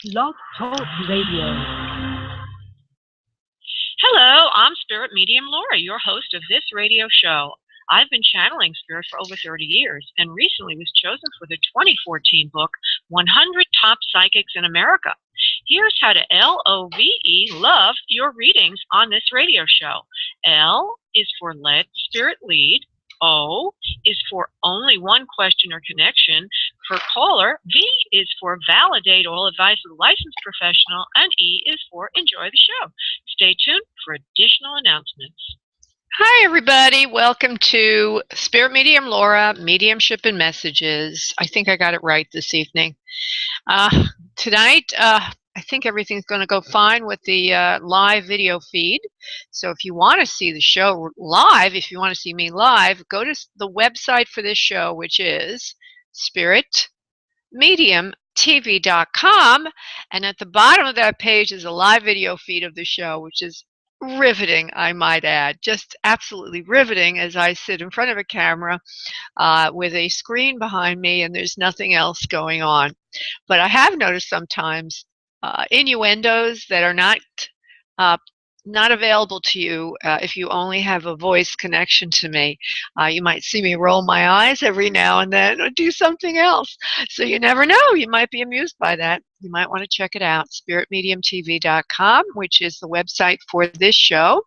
Blog Talk Radio. Hello, I'm Spirit Medium Laura, your host of this radio show. I've been channeling spirit for over 30 years and recently was chosen for the 2014 book 100 Top Psychics in America. Here's how to LOVE love your readings on this radio show. L is for let spirit lead. O is for only one question or connection per caller. V is for validate all advice of a licensed professional. And E is for enjoy the show. Stay tuned for additional announcements. Hi, everybody. Welcome to Spirit Medium Laura, Mediumship and Messages. I think I got it right this evening. Tonight, I think everything's going to go fine with the live video feed. So if you want to see the show live, if you want to see me live, go to the website for this show, which is spiritmediumtv.com. And at the bottom of that page is a live video feed of the show, which is riveting, I might add. Just absolutely riveting as I sit in front of a camera with a screen behind me and there's nothing else going on. But I have noticed sometimes innuendos that are not available to you if you only have a voice connection to me. You might see me roll my eyes every now and then or do something else. So you never know. You might be amused by that. You might want to check it out, spiritmediumtv.com, which is the website for this show.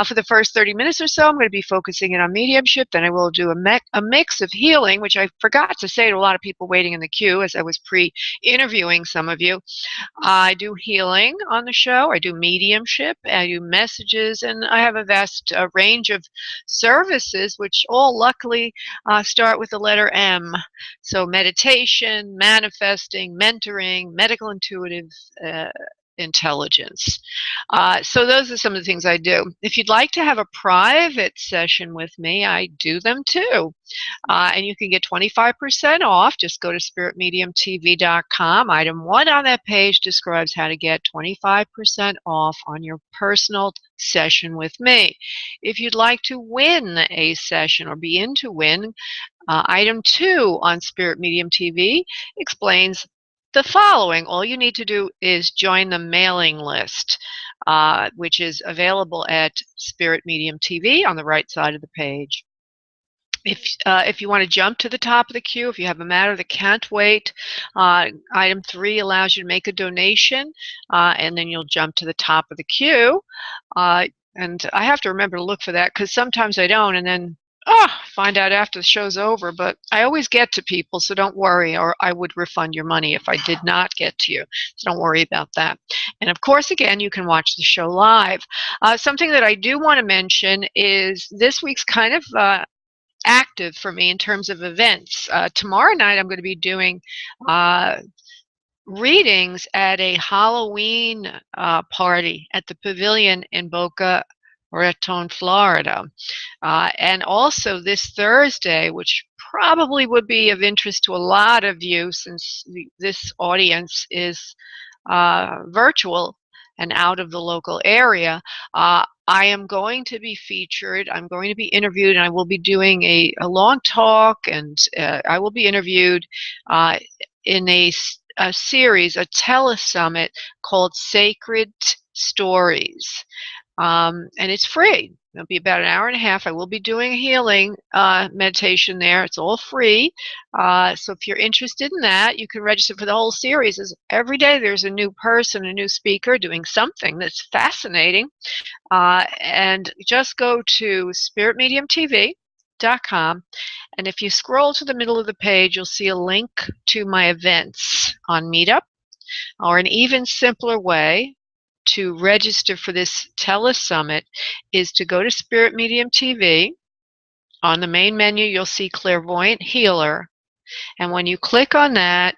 For the first 30 minutes or so, I'm going to be focusing in on mediumship. Then I will do a mix of healing, which I forgot to say to a lot of people waiting in the queue as I was pre-interviewing some of you. I do healing on the show. I do mediumship. I do messages. And I have a vast range of services, which all luckily start with the letter M. So meditation, manifesting, mentoring, medical intuitive intelligence. So those are some of the things I do. If you'd like to have a private session with me, I do them too. And you can get 25% off. Just go to spiritmediumtv.com. Item 1 on that page describes how to get 25% off on your personal session with me. If you'd like to win a session or be in to win, item 2 on Spirit Medium TV explains the following. All you need to do is join the mailing list, which is available at Spirit Medium TV on the right side of the page. If you want to jump to the top of the queue, if you have a matter that can't wait, item 3 allows you to make a donation, and then you'll jump to the top of the queue. And I have to remember to look for that because sometimes I don't, and then find out after the show's over. But I always get to people, so don't worry, or I would refund your money if I did not get to you. So don't worry about that. And of course, again, you can watch the show live. Something that I do want to mention is this week's kind of active for me in terms of events. Tomorrow night I'm going to be doing readings at a Halloween party at the Pavilion in Boca Raton, Florida. And also this Thursday, which probably would be of interest to a lot of you since this audience is virtual and out of the local area, I am going to be featured. I'm going to be interviewed, and I will be doing a long talk, and I will be interviewed in a series, a telesummit called Sacred Stories. And it's free. It'll be about an hour and a half. I will be doing a healing meditation there. It's all free. So if you're interested in that, you can register for the whole series. Every day there's a new person, a new speaker doing something that's fascinating. And just go to spiritmediumtv.com. And if you scroll to the middle of the page, you'll see a link to my events on Meetup, or an even simpler way to register for this telesummit is to go to Spirit Medium TV. On the main menu, you'll see Clairvoyant Healer. And when you click on that,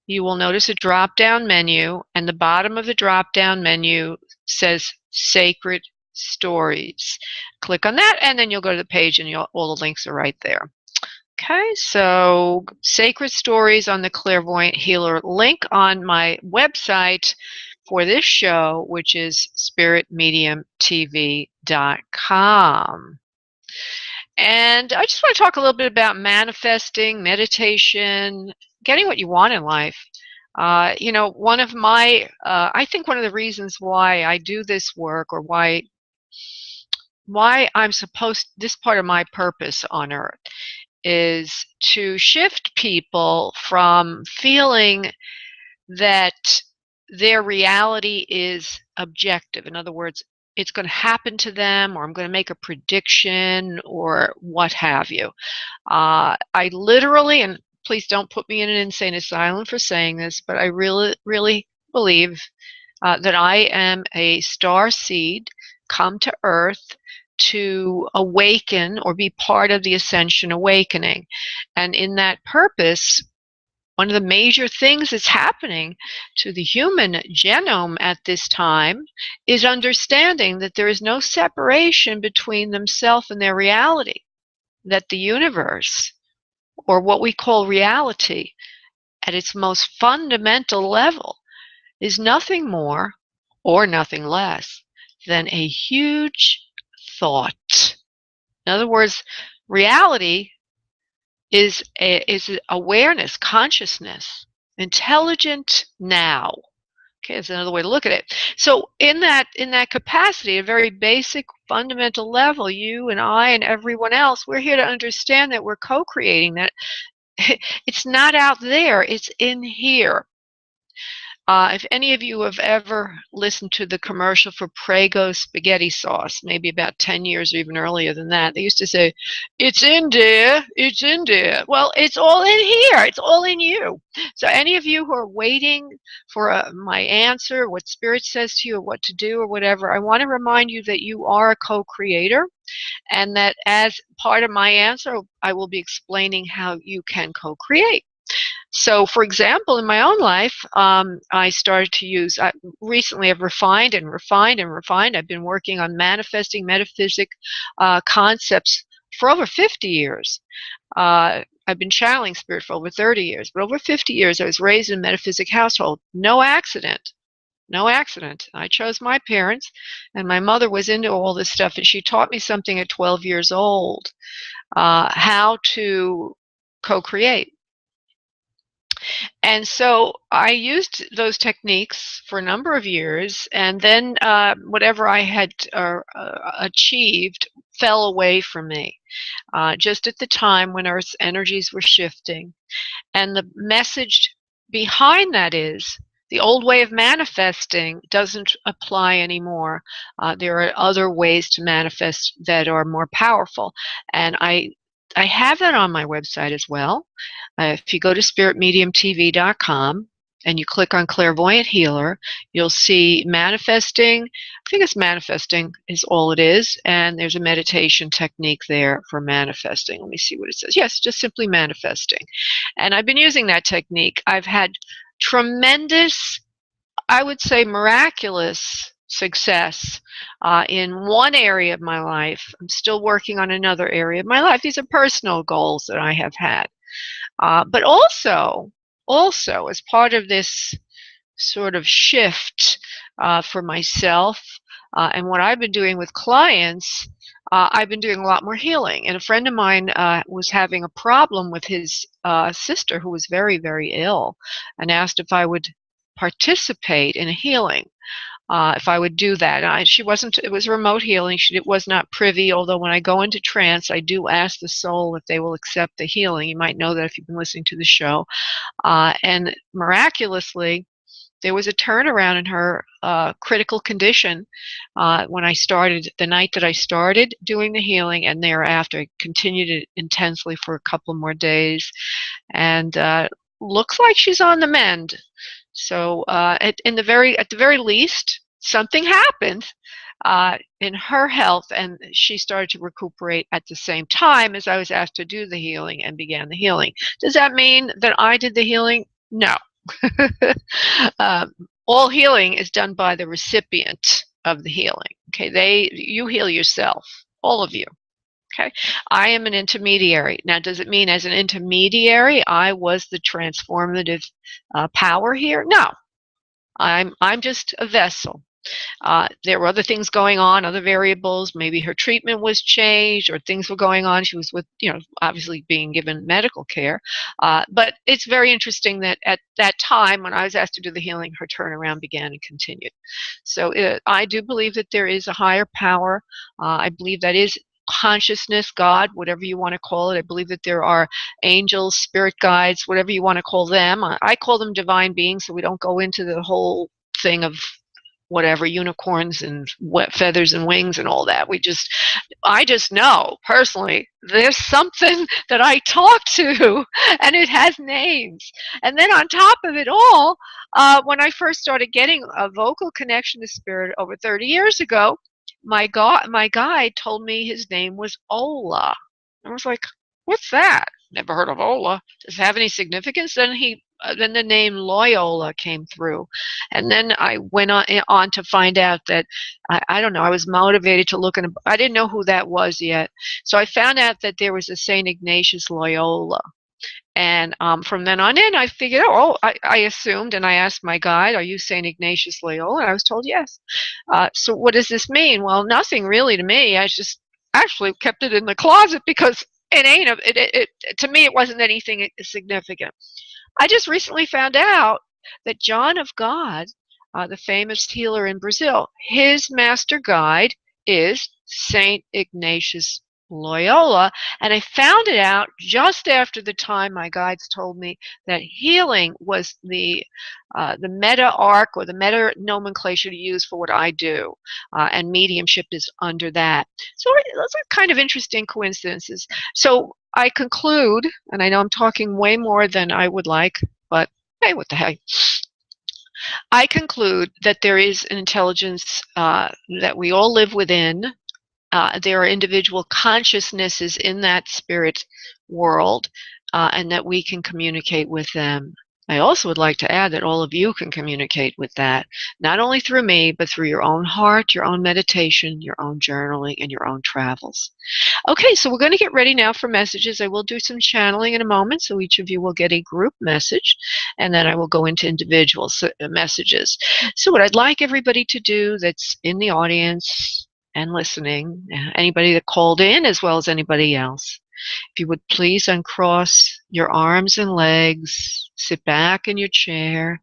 you will notice a drop-down menu, and the bottom of the drop-down menu says Sacred Stories. Click on that, and then you'll go to the page, and all the links are right there. Okay, so Sacred Stories on the Clairvoyant Healer link on my website for this show, which is spiritmediumtv.com. And I just want to talk a little bit about manifesting, meditation, getting what you want in life. You know, one of my, I think one of the reasons why I do this work, or why I'm supposed, this part of my purpose on earth, is to shift people from feeling that their reality is objective. In other words, it's going to happen to them, or I'm going to make a prediction, or what have you. I literally, and please don't put me in an insane asylum for saying this, but I really, really believe that I am a star seed come to Earth to awaken or be part of the ascension awakening. And in that purpose, one of the major things that's happening to the human genome at this time is understanding that there is no separation between themselves and their reality, that the universe, or what we call reality, at its most fundamental level, is nothing more or nothing less than a huge thought. In other words, reality is awareness, consciousness, intelligent now. Okay, that's another way to look at it. So in that capacity, a very basic fundamental level, you and I and everyone else, we're here to understand that we're co-creating, that it's not out there, it's in here. If any of you have ever listened to the commercial for Prego spaghetti sauce, maybe about 10 years or even earlier than that, they used to say, "It's in there, it's in there." Well, it's all in here, it's all in you. So any of you who are waiting for my answer, what Spirit says to you, or what to do, or whatever, I want to remind you that you are a co-creator, and that as part of my answer, I will be explaining how you can co-create. So, for example, in my own life, I started to use, recently I've refined and refined and refined. I've been working on manifesting metaphysic concepts for over 50 years. I've been channeling spirit for over 30 years, but over 50 years I was raised in a metaphysic household. No accident. No accident. I chose my parents, and my mother was into all this stuff, and she taught me something at 12 years old, how to co-create. And so I used those techniques for a number of years, and then whatever I had achieved fell away from me, just at the time when Earth's energies were shifting. And the message behind that is the old way of manifesting doesn't apply anymore. There are other ways to manifest that are more powerful. And I have that on my website as well. If you go to spiritmediumtv.com and you click on Clairvoyant Healer, you'll see manifesting. I think it's manifesting is all it is, and there's a meditation technique there for manifesting. Let me see what it says. Yes, just simply manifesting. And I've been using that technique. I've had tremendous, I would say miraculous success in one area of my life. I'm still working on another area of my life. These are personal goals that I have had. But also as part of this sort of shift for myself and what I've been doing with clients, I've been doing a lot more healing. And a friend of mine was having a problem with his sister, who was very, very ill, and asked if I would participate in a healing. If I would do that. She wasn't, it was remote healing. It was not privy, although when I go into trance, I do ask the soul if they will accept the healing. You might know that if you've been listening to the show. And miraculously, there was a turnaround in her critical condition when I started, the night that I started doing the healing, and thereafter I continued it intensely for a couple more days. And looks like she's on the mend. So at the very least, something happened in her health, and she started to recuperate at the same time as I was asked to do the healing and began the healing. Does that mean that I did the healing? No. All healing is done by the recipient of the healing. Okay, you heal yourself, all of you. Okay, I am an intermediary. Now, does it mean as an intermediary I was the transformative power here? No, I'm just a vessel. There were other things going on, other variables. Maybe her treatment was changed or things were going on. She was with, obviously being given medical care. But it's very interesting that at that time when I was asked to do the healing, her turnaround began and continued. So I do believe that there is a higher power. I believe that is consciousness, God, whatever you want to call it. I believe that there are angels, spirit guides, whatever you want to call them. I call them divine beings, so we don't go into the whole thing of whatever unicorns and feathers and wings and all that. I just know personally there's something that I talk to and it has names. And then on top of it all, when I first started getting a vocal connection to spirit over 30 years ago, my guide told me his name was Ola. I was like, what's that? Never heard of Ola. Does it have any significance? Then the name Loyola came through. And then I went on to find out that, I don't know, I was motivated to look, and I didn't know who that was yet. So I found out that there was a St. Ignatius Loyola. And from then on in, I figured, I assumed, and I asked my guide, are you St. Ignatius Loyola? And I was told yes. So what does this mean? Well, nothing really to me. I just actually kept it in the closet because it ain't, to me, it wasn't anything significant. I just recently found out that John of God, the famous healer in Brazil, his master guide is Saint Ignatius Loyola, and I found it out just after the time my guides told me that healing was the meta arc or the meta nomenclature to use for what I do, and mediumship is under that. So those are kind of interesting coincidences. So I conclude, and I know I'm talking way more than I would like, but hey, what the heck? I conclude that there is an intelligence that we all live within. There are individual consciousnesses in that spirit world, and that we can communicate with them. I also would like to add that all of you can communicate with that, not only through me, but through your own heart, your own meditation, your own journaling, and your own travels. Okay, so we're going to get ready now for messages. I will do some channeling in a moment, so each of you will get a group message, and then I will go into individual messages. So what I'd like everybody to do that's in the audience and listening, anybody that called in as well as anybody else, if you would please uncross your arms and legs, sit back in your chair,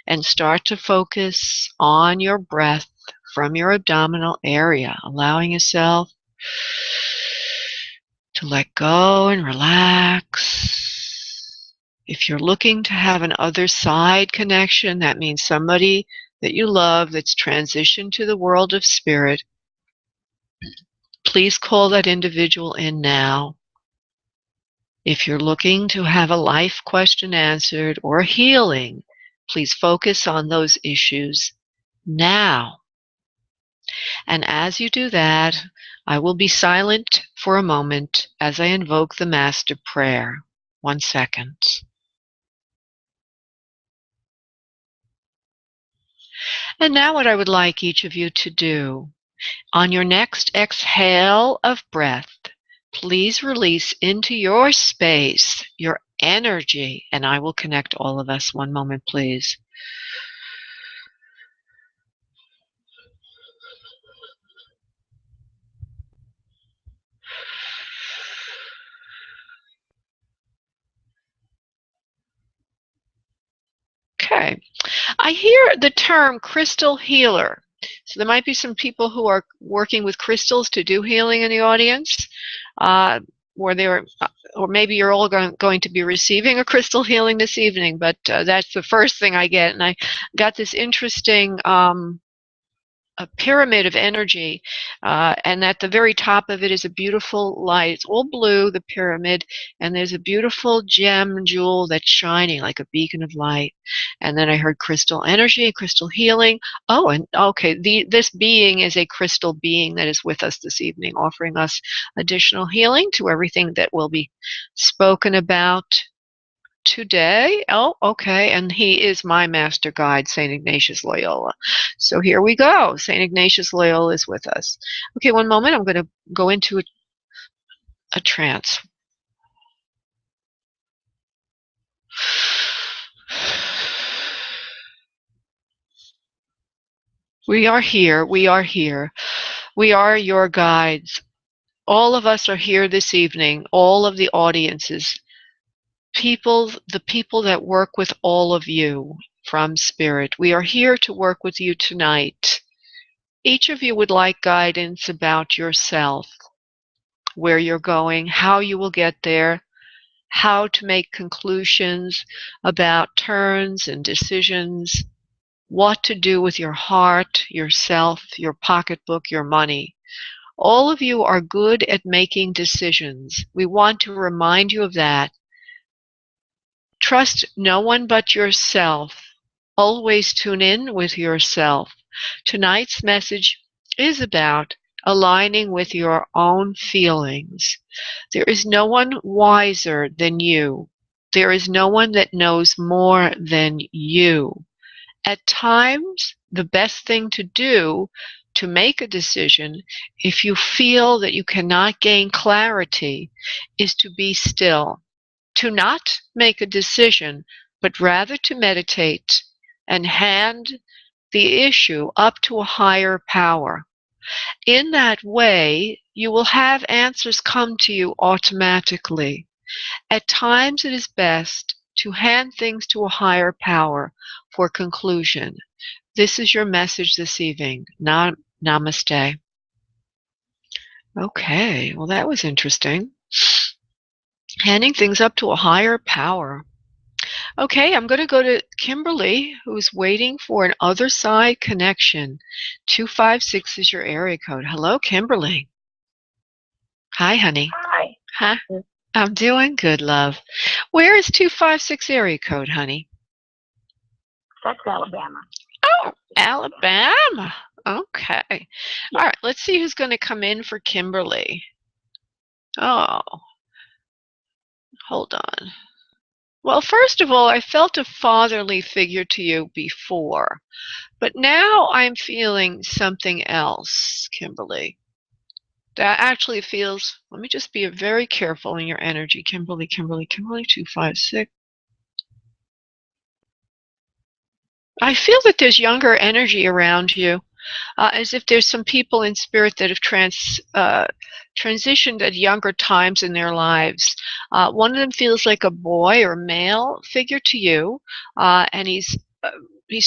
and start to focus on your breath from your abdominal area, allowing yourself to let go and relax. If you're looking to have an other side connection, that means somebody that you love that's transitioned to the world of spirit, please call that individual in now. If you're looking to have a life question answered or healing, please focus on those issues now. And as you do that, I will be silent for a moment as I invoke the Master Prayer. 1 second. And now what I would like each of you to do, on your next exhale of breath, please release into your space your energy, and I will connect all of us. 1 moment, please. Okay. I hear the term crystal healer. So there might be some people who are working with crystals to do healing in the audience, or maybe you're all going to be receiving a crystal healing this evening. But that's the first thing I get, and I got this interesting a pyramid of energy, and at the very top of it is a beautiful light. It's all blue, the pyramid, and there's a beautiful gem jewel that's shining like a beacon of light. And then I heard crystal energy, crystal healing. Oh, and okay, this being is a crystal being that is with us this evening, offering us additional healing to everything that will be spoken about today. Oh, okay, and he is my master guide, St. Ignatius Loyola. So here we go. St. Ignatius Loyola is with us. Okay, 1 moment. I'm going to go into a trance. We are here. We are here. We are your guides. All of us are here this evening, all of the audiences, the people that work with all of you from Spirit. We are here to work with you tonight. Each of you would like guidance about yourself, where you're going, how you will get there, how to make conclusions about turns and decisions, what to do with your heart, yourself, your pocketbook, your money. All of you are good at making decisions. We want to remind you of that. Trust no one but yourself. Always tune in with yourself. Tonight's message is about aligning with your own feelings. There is no one wiser than you. There is no one that knows more than you. At times, the best thing to do to make a decision, if you feel that you cannot gain clarity, is to be still, to not make a decision, but rather to meditate and hand the issue up to a higher power. In that way, you will have answers come to you automatically. At times, it is best to hand things to a higher power for conclusion. This is your message this evening. Namaste. Okay, well, that was interesting. Handing things up to a higher power. Okay, I'm going to go to Kimberly, who's waiting for an other side connection. 256 is your area code. Hello, Kimberly. Hi, honey. Hi. Huh? I'm doing good, love. Where is 256 area code, honey? That's Alabama. Oh, Alabama. Okay. All right, let's see who's going to come in for Kimberly. Oh, hold on. Well, first of all, I felt a fatherly figure to you before, but now I'm feeling something else, Kimberly. That actually feels, let me just be very careful in your energy, Kimberly, 256. I feel that there's younger energy around you, as if there's some people in spirit that have transitioned at younger times in their lives. One of them feels like a boy or male figure to you, and he's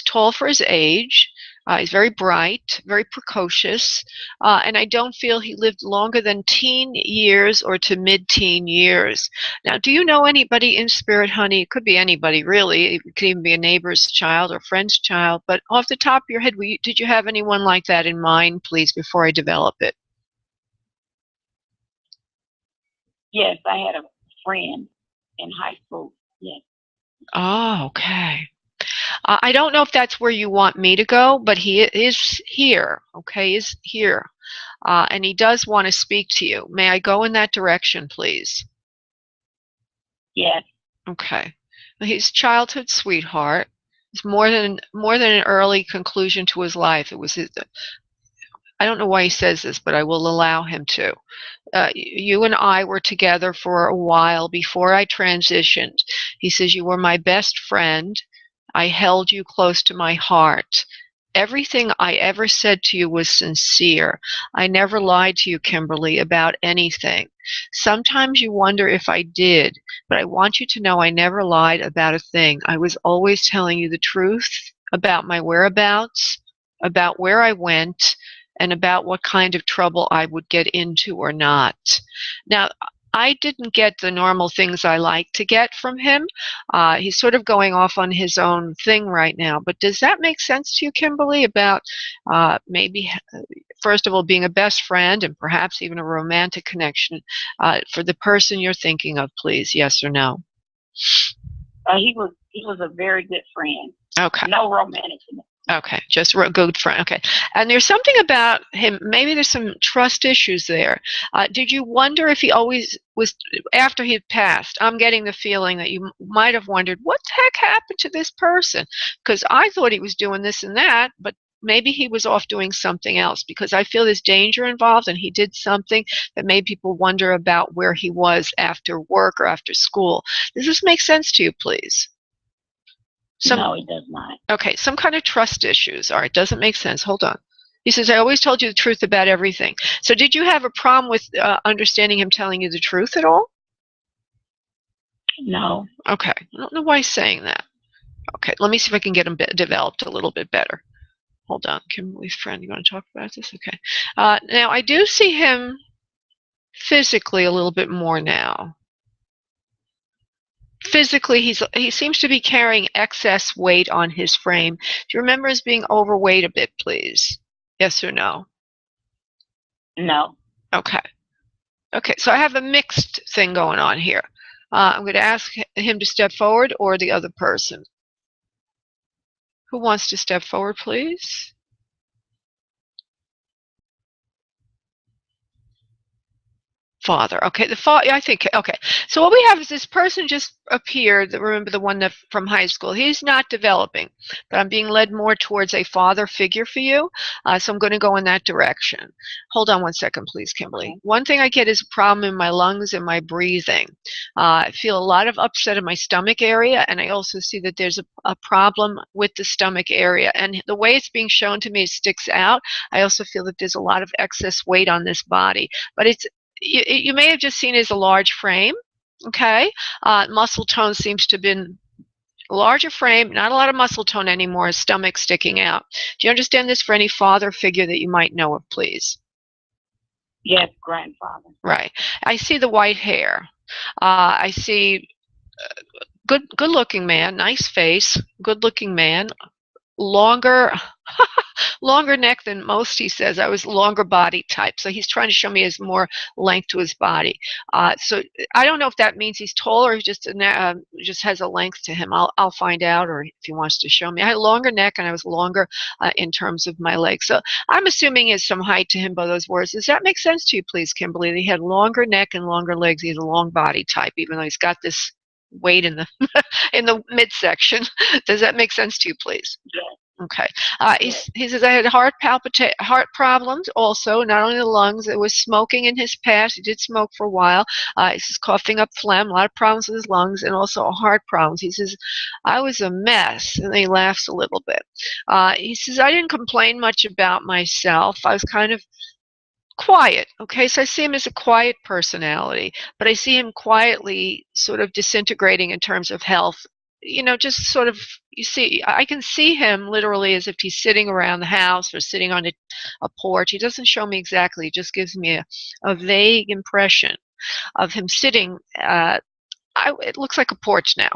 tall for his age. He's very bright, very precocious, and I don't feel he lived longer than teen years or to mid-teen years. Now, do you know anybody in spirit, honey? It could be anybody, really. It could even be a neighbor's child or friend's child. But off the top of your head, did you have anyone like that in mind, please, before I develop it? Yes, I had a friend in high school. Yes. Oh, okay. I don't know if that's where you want me to go, but he is here, okay? He's here. And he does want to speak to you. May I go in that direction, please? Yes. Okay. He's childhood sweetheart. It's more than an early conclusion to his life. It was I don't know why he says this, but I will allow him to. You and I were together for a while before I transitioned. He says, you were my best friend. I held you close to my heart. Everything I ever said to you was sincere. I never lied to you, Kimberly, about anything. Sometimes you wonder if I did, but I want you to know I never lied about a thing. I was always telling you the truth about my whereabouts, about where I went, and about what kind of trouble I would get into or not. Now, I didn't get the normal things I like to get from him. He's sort of going off on his own thing right now. But does that make sense to you, Kimberly, about maybe, first of all, being a best friend and perhaps even a romantic connection for the person you're thinking of, please? Yes or no? He was a very good friend. Okay. No romantic connection. Okay, just a good friend. Okay, and there's something about him, maybe there's some trust issues there. Did you wonder if he always was, after he had passed, I'm getting the feeling that you might have wondered, what the heck happened to this person? Because I thought he was doing this and that, but maybe he was off doing something else, because I feel there's danger involved and he did something that made people wonder about where he was after work or after school. Does this make sense to you, please? No, it does not. Okay, some kind of trust issues. All right, doesn't make sense. Hold on. He says, I always told you the truth about everything. So did you have a problem with understanding him telling you the truth at all? No. Okay, I don't know why he's saying that. Okay, let me see if I can get him developed a little bit better. Hold on, Kimberly's friend, you want to talk about this? Okay. Now, I do see him physically a little bit more now. Physically, he seems to be carrying excess weight on his frame. Do you remember as being overweight a bit, please? Yes or no? No. Okay. Okay, so I have a mixed thing going on here. I'm going to ask him to step forward or the other person. Who wants to step forward, please? Father. Okay, I think, okay. So what we have is this person just appeared, remember the one that from high school. He's not developing, but I'm being led more towards a father figure for you. So I'm going to go in that direction. Hold on one second, please, Kimberly. Okay. One thing I get is a problem in my lungs and my breathing. I feel a lot of upset in my stomach area, and I also see that there's a problem with the stomach area. And the way it's being shown to me, it sticks out. I also feel that there's a lot of excess weight on this body, but you may have just seen it as a large frame, okay? Muscle tone seems to have been a larger frame, not a lot of muscle tone anymore, stomach sticking out. Do you understand this for any father figure that you might know of, please? Yes, grandfather. Right. I see the white hair. I see good-looking man, nice face, good-looking man, longer longer neck than most, he says. I was longer body type, so he's trying to show me his more length to his body. So I don't know if that means he's tall or he just has a length to him. I'll find out, or if he wants to show me. I had a longer neck and I was longer in terms of my legs. So I'm assuming there's some height to him by those words. Does that make sense to you, please, Kimberly? That he had longer neck and longer legs. He's a long body type, even though he's got this weight in the in the midsection. Does that make sense to you, please? Yes. Okay. He says I had heart problems also, not only the lungs. It was smoking in his past. He did smoke for a while. He says coughing up phlegm, a lot of problems with his lungs, and also heart problems. He says I was a mess, and then he laughs a little bit. He says I didn't complain much about myself. I was kind of quiet. Okay, so I see him as a quiet personality, but I see him quietly sort of disintegrating in terms of health. Just sort of, you see, I can see him literally as if he's sitting around the house or sitting on a porch. He doesn't show me exactly. He just gives me a vague impression of him sitting. It looks like a porch now.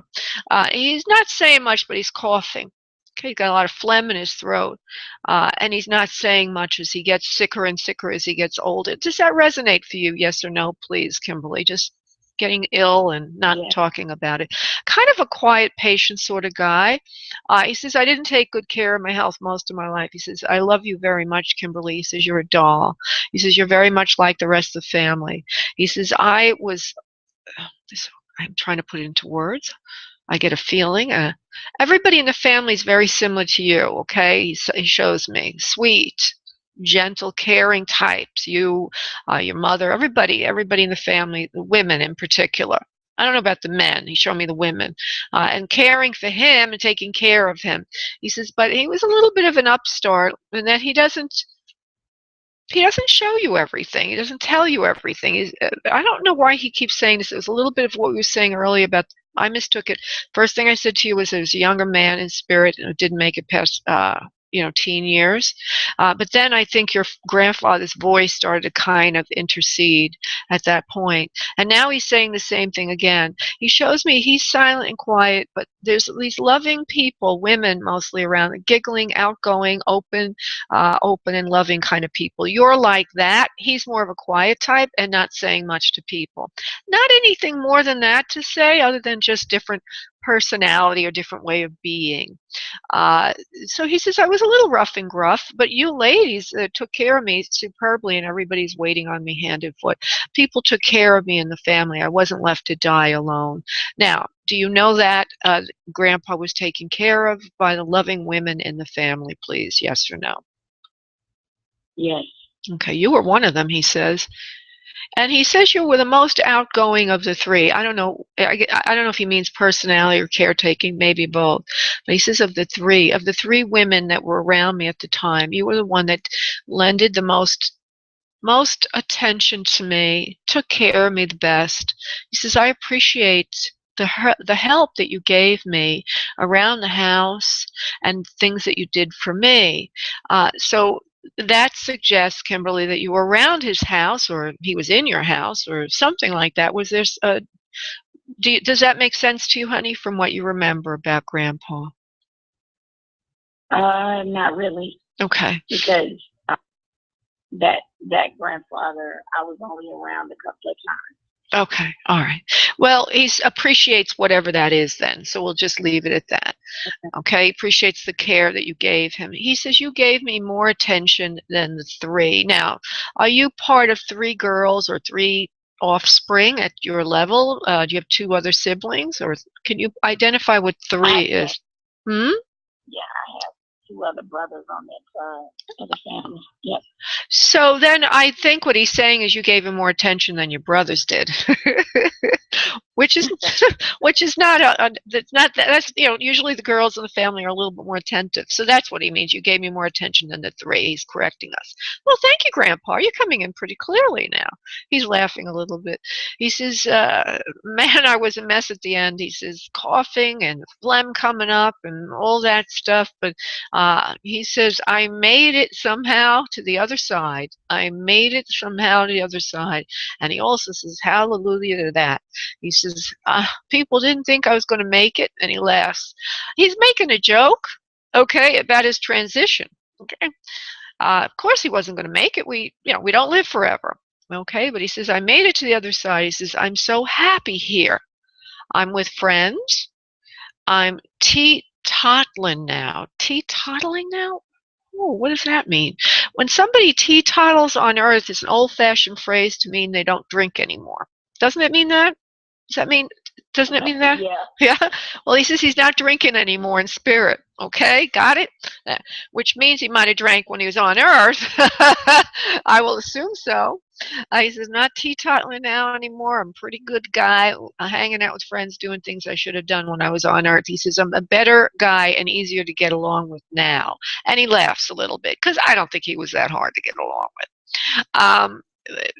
He's not saying much, but he's coughing. Okay, he's got a lot of phlegm in his throat, and he's not saying much as he gets sicker and sicker as he gets older. Does that resonate for you? Yes or no, please, Kimberly? Just getting ill and not talking about it. Kind of a quiet, patient sort of guy. He says, I didn't take good care of my health most of my life. He says, I love you very much, Kimberly. He says, you're a doll. He says, you're very much like the rest of the family. He says, I'm trying to put it into words. I get a feeling. Everybody in the family is very similar to you, okay? He shows me. Sweet, gentle, caring types. You, your mother, everybody in the family, the women in particular. I don't know about the men. He showed me the women. And caring for him and taking care of him. He says, but he was a little bit of an upstart in that he doesn't show you everything. He doesn't tell you everything. I don't know why he keeps saying this. It was a little bit of what we were saying earlier about, I mistook it. First thing I said to you was there was a younger man in spirit and didn't make it past, teen years. But then I think your grandfather's voice started to kind of intercede at that point. And now he's saying the same thing again. He shows me he's silent and quiet, but there's these loving people, women mostly around, giggling, outgoing, open and loving kind of people. You're like that. He's more of a quiet type and not saying much to people. Not anything more than that to say other than just different personality or different way of being. So he says, I was a little rough and gruff, but you ladies took care of me superbly, and everybody's waiting on me hand and foot. People took care of me in the family. I wasn't left to die alone. Now, do you know that Grandpa was taken care of by the loving women in the family, please? Yes or no? Yes. Okay, you were one of them, he says. And he says you were the most outgoing of the three. I don't know. I don't know if he means personality or caretaking, maybe both. But he says of the three women that were around me at the time, you were the one that lended the most attention to me, took care of me the best. He says, I appreciate the help that you gave me around the house and things that you did for me. So that suggests, Kimberly, that you were around his house or he was in your house or something like that. Was there, does that make sense to you, honey, from what you remember about Grandpa? Not really, Okay. because that grandfather, I was only around a couple of times. Okay, all right. Well, he appreciates whatever that is then, so we'll just leave it at that. Okay, appreciates the care that you gave him. He says, you gave me more attention than the three. Now, are you part of three girls or three offspring at your level? Do you have two other siblings, or can you identify what three is? Hmm? Yeah, I have two other brothers on that side of the family. Yep. So then I think what he's saying is you gave him more attention than your brothers did. which is not that's usually the girls in the family are a little bit more attentive, so that's what he means. You gave me more attention than the three. He's correcting us. Well, thank you, Grandpa, you're coming in pretty clearly now. He's laughing a little bit. He says, man, I was a mess at the end. He says, coughing and phlegm coming up and all that stuff, but he says, I made it somehow to the other side. I made it somehow to the other side. And he also says, hallelujah to that. He says, people didn't think I was going to make it, and he laughs. He's making a joke, okay, about his transition, okay? Of course he wasn't going to make it. We don't live forever, okay? But he says, I made it to the other side. He says, I'm so happy here. I'm with friends. I'm teetotaling now. Teetotaling now? Oh, what does that mean? When somebody teetotals on earth is an old-fashioned phrase to mean they don't drink anymore. Doesn't it mean that? Doesn't it mean that? Yeah. Yeah. Well, he says he's not drinking anymore in spirit. Okay, got it? Which means he might have drank when he was on earth. I will assume so. He says, not teetotaling now anymore. I'm a pretty good guy, hanging out with friends, doing things I should have done when I was on earth. He says, I'm a better guy and easier to get along with now. And he laughs a little bit, because I don't think he was that hard to get along with.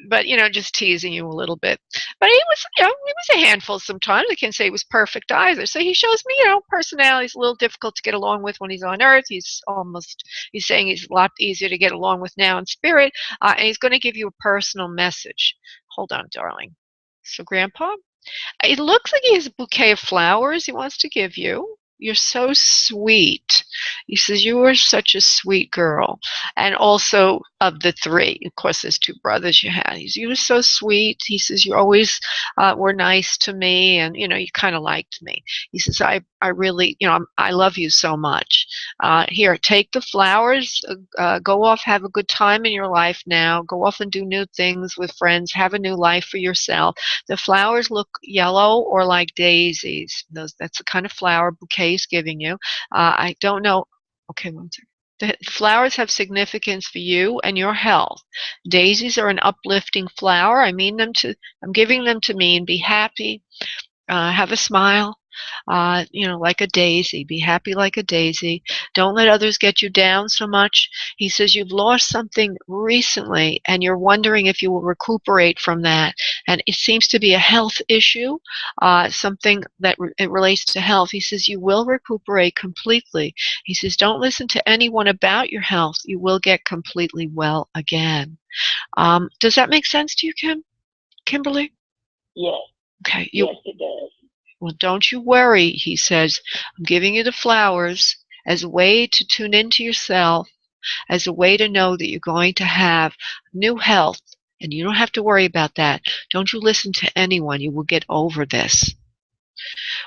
But just teasing you a little bit. But he was a handful sometimes. I can't say he was perfect either. So he shows me, personality is a little difficult to get along with when he's on earth. He's saying he's a lot easier to get along with now in spirit. And he's going to give you a personal message. Hold on, darling. So, Grandpa, it looks like he has a bouquet of flowers he wants to give you. You're so sweet. He says, you are such a sweet girl. And also of the three, of course, there's two brothers you had. He says, you were so sweet. He says, you always were nice to me, and, you kind of liked me. He says, I really, I love you so much. Here, take the flowers. Go off, have a good time in your life now. Go off and do new things with friends. Have a new life for yourself. The flowers look yellow or like daisies. That's the kind of flower bouquet he's giving you. I don't know. Okay, one second. The flowers have significance for you and your health. Daisies are an uplifting flower. I'm giving them to me, and be happy. Have a smile. Like a daisy. Be happy like a daisy. Don't let others get you down so much. He says you've lost something recently, and you're wondering if you will recuperate from that. And it seems to be a health issue, something that it relates to health. He says you will recuperate completely. He says don't listen to anyone about your health. You will get completely well again. Does that make sense to you, Kimberly? Yes. Okay. Yes, it does. Well, don't you worry, he says. I'm giving you the flowers as a way to tune into yourself, as a way to know that you're going to have new health, and you don't have to worry about that. Don't you listen to anyone. You will get over this.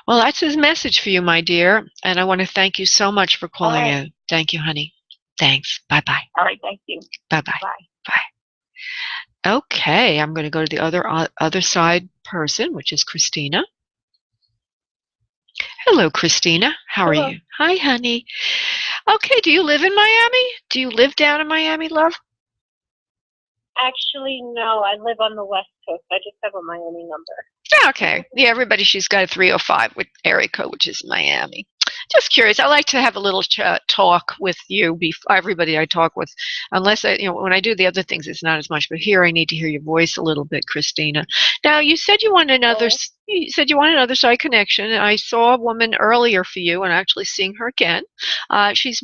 Well, that's his message for you, my dear, and I want to thank you so much for calling in. Thank you, honey. Thanks. Bye-bye. All right, thank you. Bye-bye. Bye. Bye. Okay, I'm going to go to the other side person, which is Christina. Hello, Christina. How are you? Hi, honey. Okay, do you live in Miami? Do you live down in Miami, love? Actually, no. I live on the West Coast. I just have a Miami number. Yeah, okay. Yeah, everybody, she's got a 305 with area code, which is Miami. Just curious. I like to have a little talk with you, everybody I talk with, unless when I do the other things, it's not as much. But here, I need to hear your voice a little bit, Christina. Now, you said you want another. Oh. You said you want another side connection. And I saw a woman earlier for you, and actually seeing her again. She's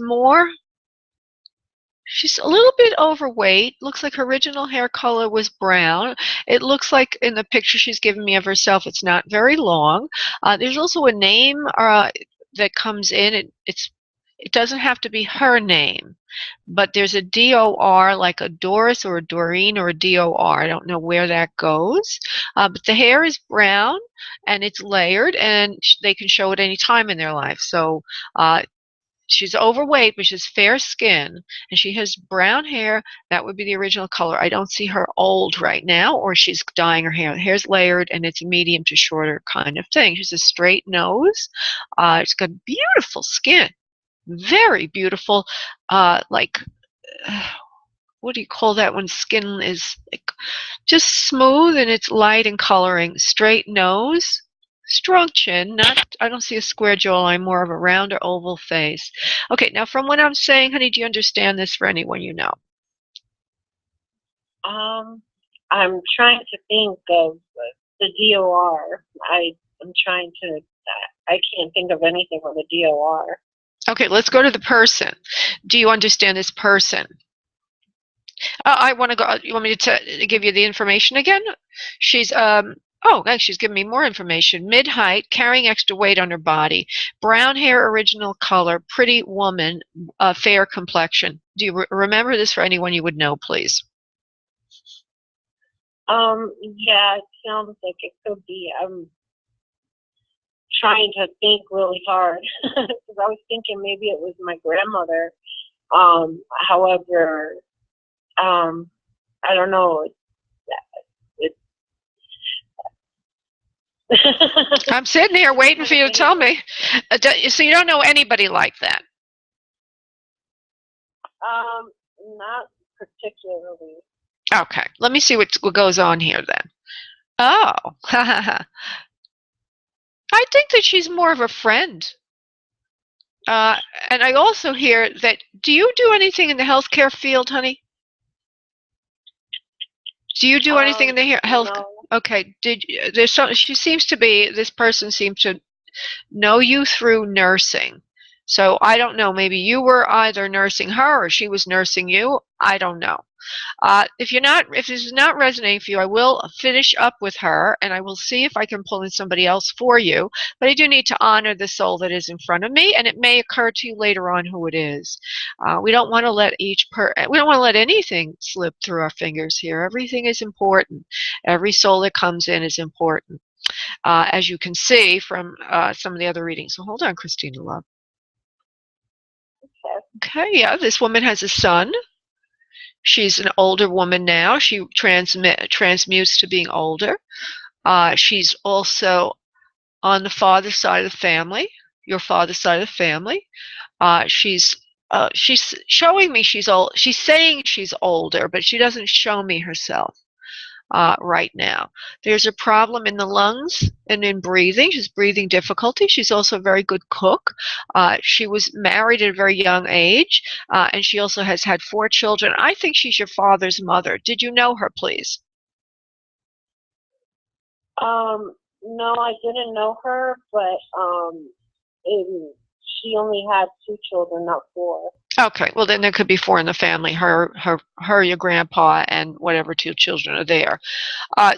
a little bit overweight. Looks like her original hair color was brown. It looks like in the picture she's given me of herself, it's not very long. There's also a name that comes in. It doesn't have to be her name, but there's a DOR, like a Doris or a Doreen or a DOR. I don't know where that goes. But the hair is brown and it's layered, and they can show it any time in their life. So she's overweight, but she has fair skin, and she has brown hair. That would be the original color. I don't see her old right now, or she's dyeing her hair. The hair's layered, and it's a medium to shorter kind of thing. She has a straight nose. She's got beautiful skin, very beautiful, like, what do you call that when skin is like just smooth and it's light in coloring? Straight nose. Strong chin, I don't see a square jawline, more of a round or oval face. Okay, now from what I'm saying, honey, do you understand this for anyone you know? I'm trying to think of the DOR. I'm trying to, I can't think of anything with a DOR. Okay, let's go to the person. Do you understand this person? I want to go, you want me to give you the information again? She's, oh, she's giving me more information. Mid-height, carrying extra weight on her body. Brown hair, original color, pretty woman, fair complexion. Do you remember this for anyone you would know, please? Yeah, it sounds like it could be. I'm trying to think really hard because I was thinking maybe it was my grandmother. However, I don't know. I'm sitting here waiting for you to tell me. So you don't know anybody like that? Not particularly. Okay, let me see what goes on here then. Oh, I think that she's more of a friend. And I also hear that, do you do anything in the healthcare field, honey? Do you do anything in the health? No. Okay, this person seems to know you through nursing. So I don't know, maybe you were either nursing her or she was nursing you. I don't know. If this is not resonating for you, I will finish up with her and I will see if I can pull in somebody else for you. But I do need to honor the soul that is in front of me, and it may occur to you later on who it is. We don't want to let we don't want to let anything slip through our fingers here. Everything is important. Every soul that comes in is important, as you can see from some of the other readings. So hold on, Christina, love. Okay, yeah, this woman has a son. She's an older woman now. She transmutes to being older. She's also on the father's side of the family, your father's side of the family. She's showing me she's old. She's saying she's older, but she doesn't show me herself right now. There's a problem in the lungs and in breathing. She's breathing difficulty. She's also a very good cook. She was married at a very young age, and she also has had 4 children. I think she's your father's mother. Did you know her, please? No, I didn't know her, but she only had 2 children, not 4. Okay, well then there could be 4 in the family. Her, your grandpa, and whatever 2 children are there.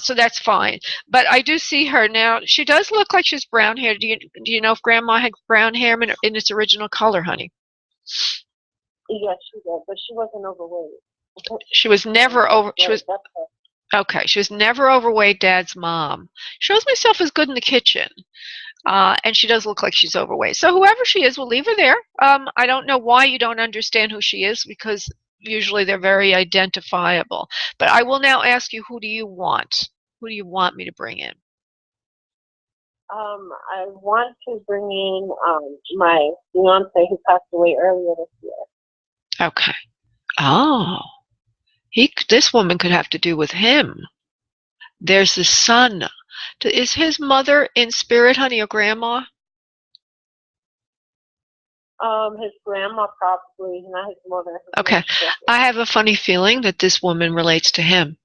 So that's fine. But I do see her now. She does look like she's brown hair. Do you know if Grandma had brown hair in its original color, honey? Yes, she did, but she wasn't overweight. She was never over. She was okay. She was never overweight. Dad's mom shows myself as good in the kitchen. And she does look like she's overweight. So whoever she is, we'll leave her there. I don't know why you don't understand who she is, because usually they're very identifiable. But I will now ask you, who do you want? Who do you want me to bring in? I want to bring in my fiance who passed away earlier this year. Okay. Oh. This woman could have to do with him. There's the son. Is his mother in spirit, honey, or grandma? His grandma probably, not his mother. Okay. I have a funny feeling that this woman relates to him.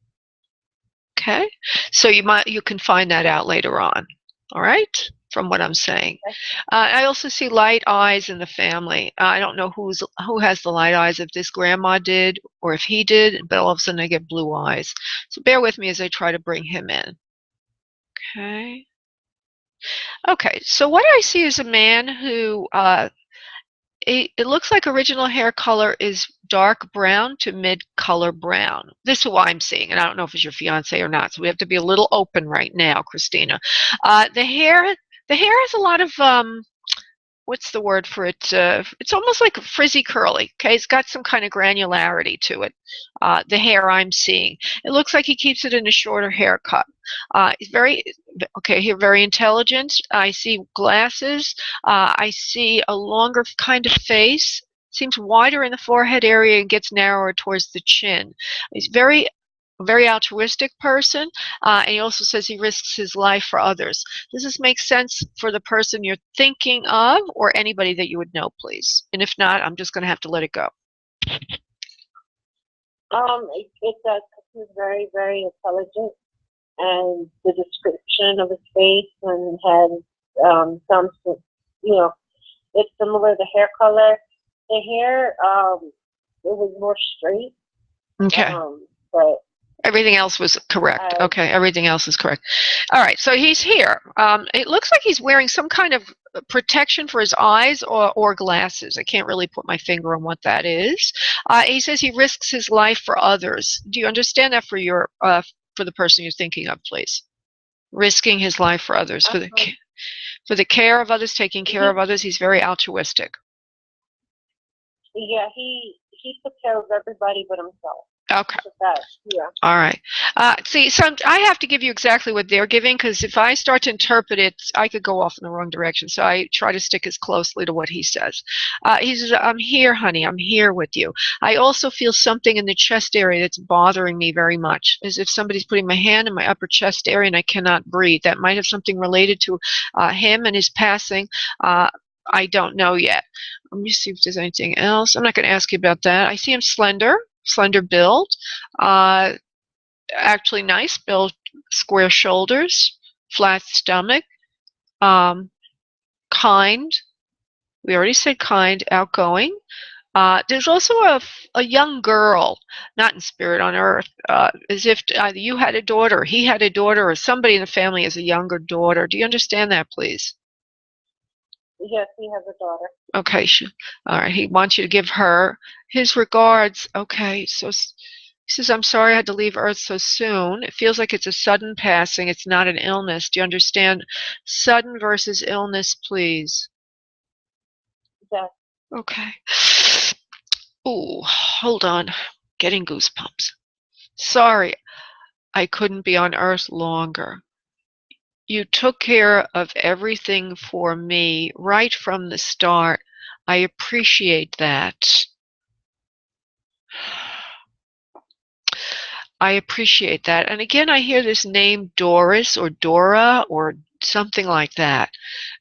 Okay. So you can find that out later on. All right. From what I'm saying. Okay. I also see light eyes in the family. I don't know who has the light eyes, if this grandma did or if he did, but all of a sudden I get blue eyes. So bear with me as I try to bring him in. Okay. Okay. So what I see is a man who it looks like original hair color is dark brown to mid-color brown. This is who I'm seeing, and I don't know if it's your fiance or not, so we have to be a little open right now, Christina. The hair has a lot of, what's the word for it? It's almost like frizzy curly, okay? It's got some kind of granularity to it, the hair I'm seeing. It looks like he keeps it in a shorter haircut. He's very intelligent. I see glasses. I see a longer kind of face. Seems wider in the forehead area and gets narrower towards the chin. He's very altruistic person, and he also says he risks his life for others. Does this make sense for the person you're thinking of, or anybody that you would know, please? And if not, I'm just going to have to let it go. It does. He's very, very intelligent, and the description of his face and had some, it's similar. The hair color, the hair, it was more straight. Okay. But everything else was correct. Okay, everything else is correct. All right, so he's here. It looks like he's wearing some kind of protection for his eyes or glasses. I can't really put my finger on what that is. He says he risks his life for others. Do you understand that for the person you're thinking of, please? Risking his life for others, for the care of others, taking care of others. He's very altruistic. Yeah, he took care of everybody but himself. Okay. Yeah. All right. See, so I have to give you exactly what they're giving, because if I start to interpret it, I could go off in the wrong direction. So I try to stick as closely to what he says. He says, I'm here, honey. I'm here with you. I also feel something in the chest area that's bothering me very much, as if somebody's putting my hand in my upper chest area and I cannot breathe. That might have something related to him and his passing. I don't know yet. Let me see if there's anything else. I'm not going to ask you about that. I see him slender build, actually nice build, square shoulders, flat stomach, kind. We already said kind, outgoing. There's also a young girl, not in spirit on earth, as if either you had a daughter, he had a daughter, or somebody in the family has a younger daughter. Do you understand that, please? Yes, he has a daughter. Okay, all right. He wants you to give her his regards. Okay, so he says, I'm sorry I had to leave Earth so soon. It feels like it's a sudden passing. It's not an illness. Do you understand? Sudden versus illness, please. Yes. Okay. Oh, hold on. Getting goosebumps. Sorry, I couldn't be on Earth longer. You took care of everything for me right from the start. I appreciate that. I appreciate that. And again, I hear this name Doris or Dora or something like that.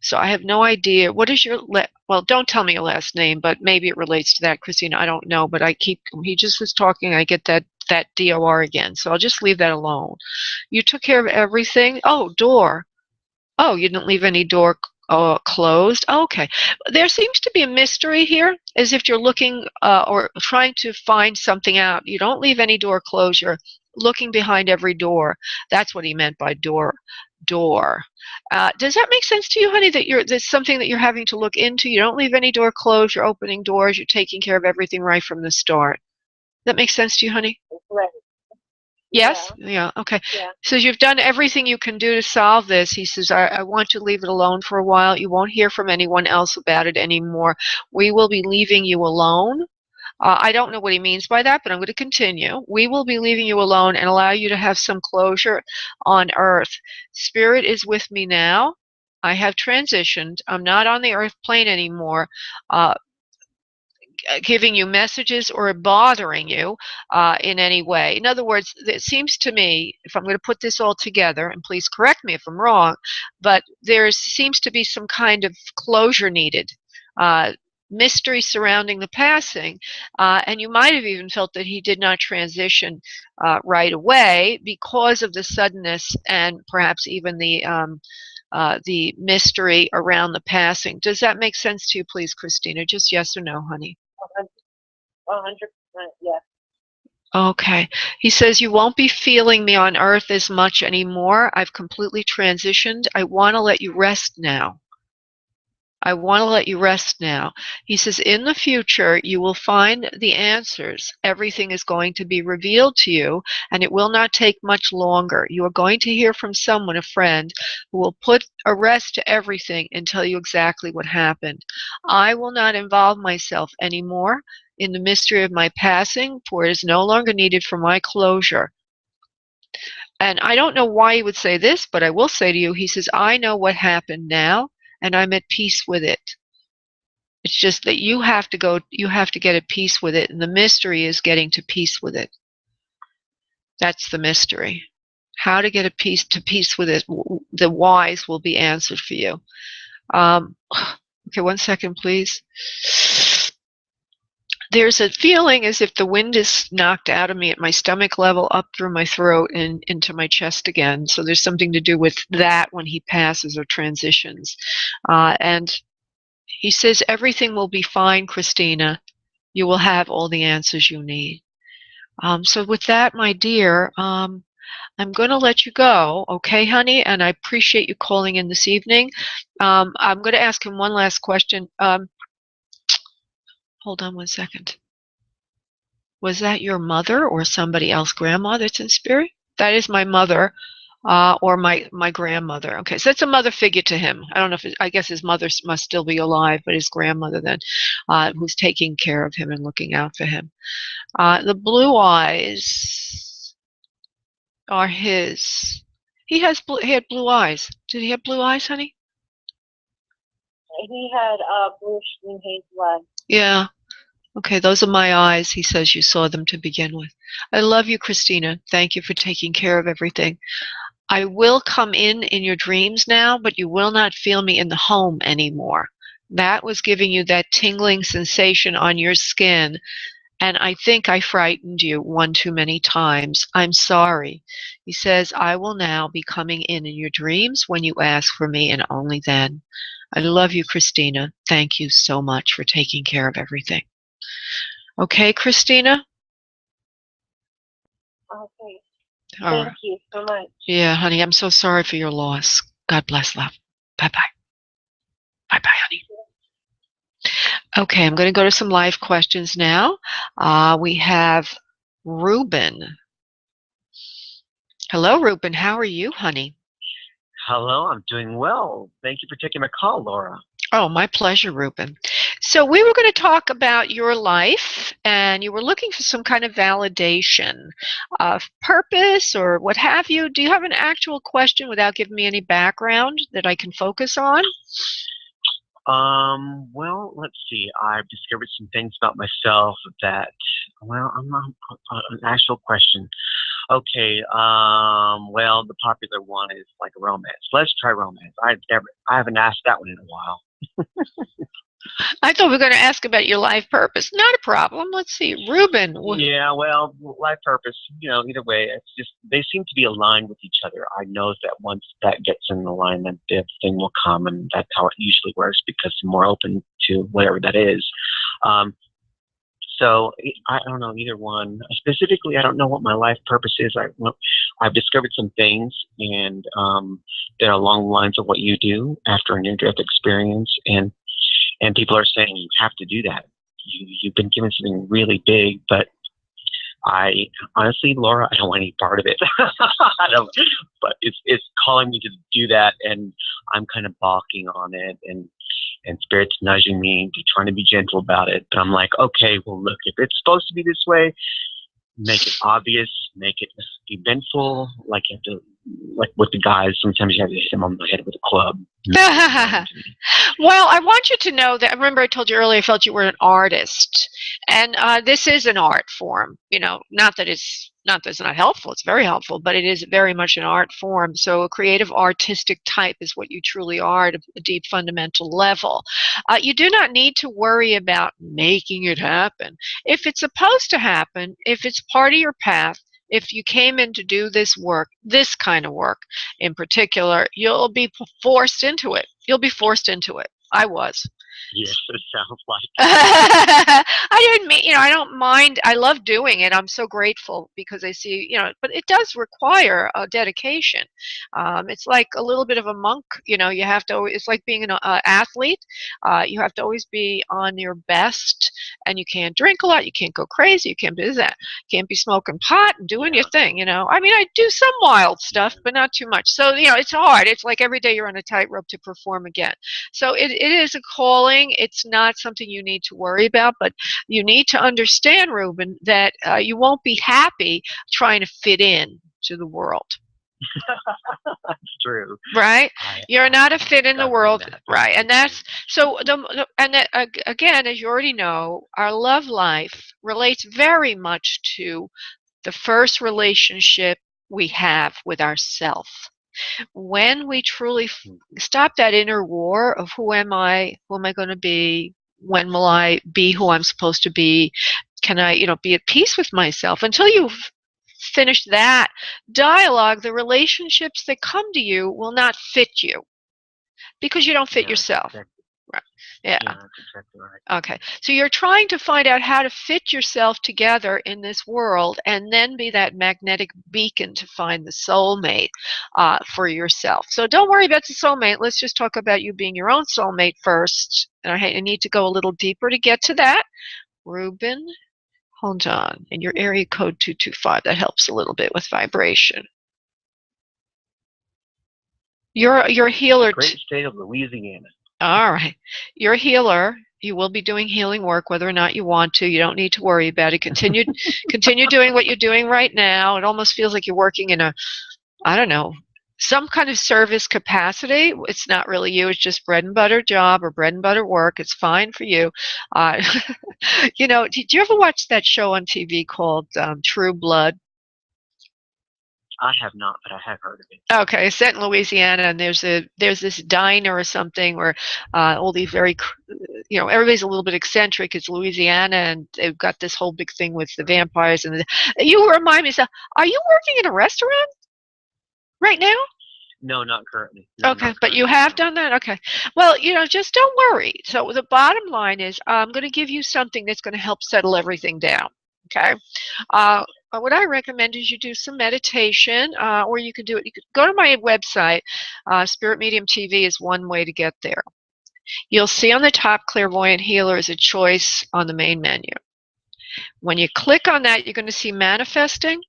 So I have no idea. What is your, well, don't tell me your last name, but maybe it relates to that, Christina. I don't know, but he just was talking. I get that DOR again. So I'll just leave that alone. You took care of everything. Oh, door. Oh, you didn't leave any door closed. Okay. There seems to be a mystery here, as if you're looking or trying to find something out. You don't leave any door closed. You're looking behind every door. That's what he meant by door. Does that make sense to you, honey, that there's something that you're having to look into? You don't leave any door closed. You're opening doors. You're taking care of everything right from the start. That makes sense to you, honey? Right. Yes? Yeah, okay. Yeah. So you've done everything you can do to solve this. He says, I want to leave it alone for a while. You won't hear from anyone else about it anymore. We will be leaving you alone. I don't know what he means by that, but I'm going to continue. We will be leaving you alone and allow you to have some closure on Earth. Spirit is with me now. I have transitioned. I'm not on the Earth plane anymore. giving you messages or bothering you in any way. In other words, it seems to me, if I'm going to put this all together, and please correct me if I'm wrong, but there seems to be some kind of closure needed, mystery surrounding the passing, and you might have even felt that he did not transition right away because of the suddenness and perhaps even the mystery around the passing. Does that make sense to you, please, Christina? Just yes or no, honey. 100%, yes. Okay. He says, you won't be feeling me on earth as much anymore. I've completely transitioned. I want to let you rest now. I want to let you rest now. He says, in the future, you will find the answers. Everything is going to be revealed to you, and it will not take much longer. You are going to hear from someone, a friend, who will put a rest to everything and tell you exactly what happened. I will not involve myself anymore in the mystery of my passing, for it is no longer needed for my closure. And I don't know why he would say this, but I will say to you, he says, I know what happened now, and I'm at peace with it. It's just that you have to get at peace with it, and the mystery is getting to peace with it. That's the mystery. How to get to peace with it, the whys will be answered for you. Okay, 1 second, please. There's a feeling as if the wind is knocked out of me at my stomach level, up through my throat and into my chest again. So there's something to do with that when he passes or transitions. And he says, everything will be fine, Christina. You will have all the answers you need. So with that, my dear, I'm going to let you go, okay, honey? And I appreciate you calling in this evening. I'm going to ask him one last question. Hold on 1 second. Was that your mother or somebody else, grandma, that's in spirit? That is my mother or my grandmother. Okay, so that's a mother figure to him. I don't know if I guess his mother must still be alive, but his grandmother then, who's taking care of him and looking out for him. The blue eyes are his. He had blue eyes. Did he have blue eyes, honey? He had bluish green hazel eyes. Yeah. Okay, those are my eyes. He says you saw them to begin with. I love you, Christina. Thank you for taking care of everything. I will come in your dreams now, but you will not feel me in the home anymore. That was giving you that tingling sensation on your skin, and I think I frightened you one too many times. I'm sorry. He says, I will now be coming in your dreams when you ask for me, and only then. I love you, Christina. Thank you so much for taking care of everything. Okay, Christina? Okay. All Thank you so much. Yeah, honey, I'm so sorry for your loss. God bless, love. Bye-bye. Bye-bye, honey. Okay, I'm going to go to some live questions now. We have Ruben. Hello, Ruben. How are you, honey? Hello, I'm doing well. Thank you for taking my call, Laura. Oh, my pleasure, Ruben. So we were going to talk about your life, and you were looking for some kind of validation of purpose or what have you. Do you have an actual question without giving me any background that I can focus on? Well, let's see. I've discovered some things about myself that, well, I'm not an actual question. Okay, well, the popular one is like romance. Let's try romance. I haven't asked that one in a while. I thought we were going to ask about your life purpose. Not a problem. Let's see. Ruben. Yeah, well, life purpose, either way, it's just, they seem to be aligned with each other. I know that once that gets in alignment, the thing will come, and that's how it usually works because I'm more open to whatever that is. So I don't know either one. Specifically, I don't know what my life purpose is. I've discovered some things, and they're along the lines of what you do after a near-death experience, and people are saying you have to do that. You've been given something really big, but I honestly, Laura, I don't want any part of it. But it's calling me to do that, and I'm kind of balking on it, and Spirit's nudging me to trying to be gentle about it. But I'm like, okay, well, look, if it's supposed to be this way, make it obvious, make it eventful, like you have to, like with the guys, sometimes you have to hit them on the head with a club. Well, I want you to know that, remember I told you earlier I felt you were an artist. And this is an art form, not that it's not helpful, it's very helpful, but it is very much an art form. So a creative artistic type is what you truly are at a deep fundamental level. You do not need to worry about making it happen. If it's supposed to happen, if it's part of your path, if you came in to do this work, this kind of work in particular, you'll be forced into it. You'll be forced into it. I was. Yes, it sounds like. I didn't mean, I don't mind. I love doing it. I'm so grateful because I see, but it does require a dedication. It's like a little bit of a monk. You have to. It's like being an athlete. You have to always be on your best, and you can't drink a lot. You can't go crazy. You can't do that. You can't be smoking pot and doing your thing. I mean, I do some wild stuff, but not too much. So it's hard. It's like every day you're on a tightrope to perform again. So it is a calling. It's not something you need to worry about, but you need to understand, Ruben, that you won't be happy trying to fit in to the world. That's true. Right? You're not a fit in the world. Right. And that's so again, as you already know, our love life relates very much to the first relationship we have with ourself. When we truly stop that inner war of who am I going to be, when will I be who I'm supposed to be, can I be at peace with myself, until you've finished that dialogue, the relationships that come to you will not fit you because you don't fit yourself. Exactly. Right. Yeah. That's exactly right. Okay. So you're trying to find out how to fit yourself together in this world and then be that magnetic beacon to find the soulmate for yourself. So don't worry about the soulmate. Let's just talk about you being your own soulmate first. And I need to go a little deeper to get to that. Ruben, hold on. And your area code 225. That helps a little bit with vibration. You're a healer. Great state of Louisiana. All right. You're a healer. You will be doing healing work whether or not you want to. You don't need to worry about it. Continue doing what you're doing right now. It almost feels like you're working in some kind of service capacity. It's not really you. It's just bread and butter job or bread and butter work. It's fine for you. Did you ever watch that show on TV called True Blood? I have not, but I have heard of it. Okay, it's set in Louisiana, and there's this diner or something where all these very, everybody's a little bit eccentric. It's Louisiana, and they've got this whole big thing with the vampires. And you remind me, so are you working in a restaurant right now? No, not currently. No, okay, but you have done that? Okay. Well, just don't worry. So the bottom line is I'm going to give you something that's going to help settle everything down. Okay. What I recommend is you do some meditation, or you could do it. You could go to my website. Spirit Medium TV is one way to get there. You'll see on the top Clairvoyant Healer is a choice on the main menu. When you click on that, you're going to see manifesting.